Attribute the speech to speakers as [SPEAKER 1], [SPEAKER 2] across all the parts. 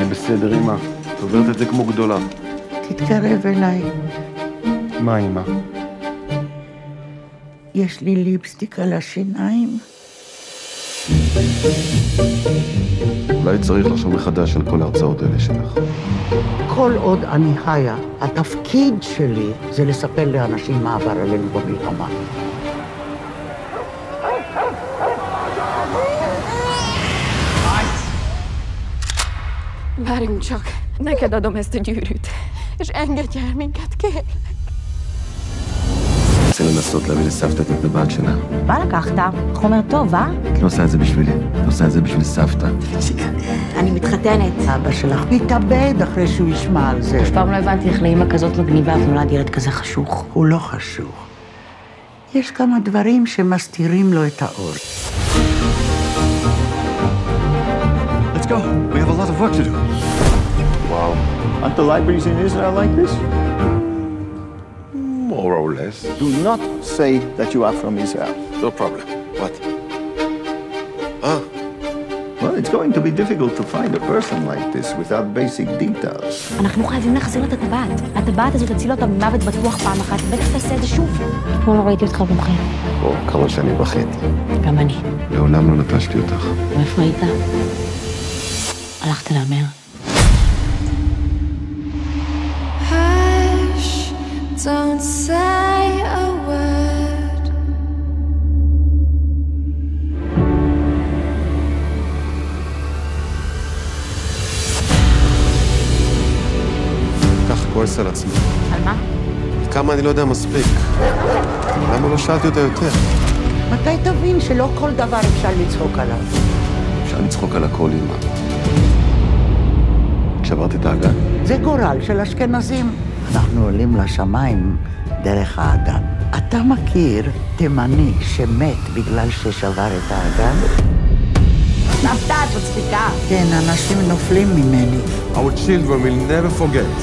[SPEAKER 1] אני בסדר, אמא. את עוברת את זה כמו גדולה.
[SPEAKER 2] תתקרב אליי.
[SPEAKER 1] מה, אמא?
[SPEAKER 2] יש לי ליפסטיק על השיניים.
[SPEAKER 1] אולי צריך לחשוב מחדש על כל ההרצאות האלה שלך.
[SPEAKER 2] כל עוד אני חיה, התפקיד שלי זה לספר לאנשים מה עבר עלינו במלחמה.
[SPEAKER 3] Várjunk csak, neked adom ezt a gyűrűt, és engedj el minket, kérlek.
[SPEAKER 1] רוצה לנסות להביא לסבתא את הטבעת שלה.
[SPEAKER 4] מה לקחת? חומר טוב, אה?
[SPEAKER 1] את לא עושה את זה בשבילי, את עושה את זה בשביל סבתא.
[SPEAKER 4] אני מתחתנת.
[SPEAKER 2] אבא שלך מתאבד אחרי שהוא ישמע על זה.
[SPEAKER 4] אף פעם לא הבנתי איך לאמא כזאת מגניבה ונולד ילד כזה חשוך.
[SPEAKER 2] הוא לא חשוך. יש כמה דברים שמסתירים לו את האור.
[SPEAKER 5] Let's go. We have a lot of work to do.
[SPEAKER 1] וואו.
[SPEAKER 5] Aren't the libraries in Israel like this?
[SPEAKER 1] More or less.
[SPEAKER 5] Do not say that you are from Israel.
[SPEAKER 1] No problem. What?
[SPEAKER 5] Well, it's going to be difficult to find a person like this without basic details.
[SPEAKER 4] אנחנו חייבים להחזיר לו את הטבעת. הטבעת הזאת תציל אותה ממוות בטוח פעם אחת, בטח תעשה את זה שוב. אתמול לא ראיתי אותך במחיר.
[SPEAKER 1] או, כמה שנים וחצי.
[SPEAKER 4] גם אני.
[SPEAKER 1] לעולם לא נטשתי אותך.
[SPEAKER 4] ואיפה היית? הלכת להמר.
[SPEAKER 3] Don't say a word.
[SPEAKER 1] ככה כועס על עצמי.
[SPEAKER 4] על מה?
[SPEAKER 1] כמה אני לא יודע מספיק. למה לא שאלתי אותה יותר?
[SPEAKER 2] מתי תבין שלא כל דבר אפשר לצחוק עליו?
[SPEAKER 1] אפשר לצחוק על הכל, אמא. כשעברתי את האגן.
[SPEAKER 2] זה גורל של אשכנזים. אנחנו עולים לשמיים דרך האגן. אתה מכיר תימני שמת בגלל ששבר את האגן?
[SPEAKER 4] סבתא, את מצחיקה.
[SPEAKER 2] כן, אנשים נופלים ממני.
[SPEAKER 1] Our children will never forget.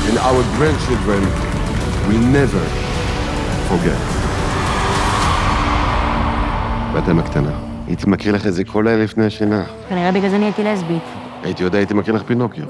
[SPEAKER 1] And our grandchildren will never forget. ואתם הקטנה. הייתי מכיר לך את זה כל לילה לפני השינה.
[SPEAKER 4] כנראה בגלל זה נהייתי לסבית.
[SPEAKER 1] הייתי יודע, הייתי מכיר לך פינוקיו.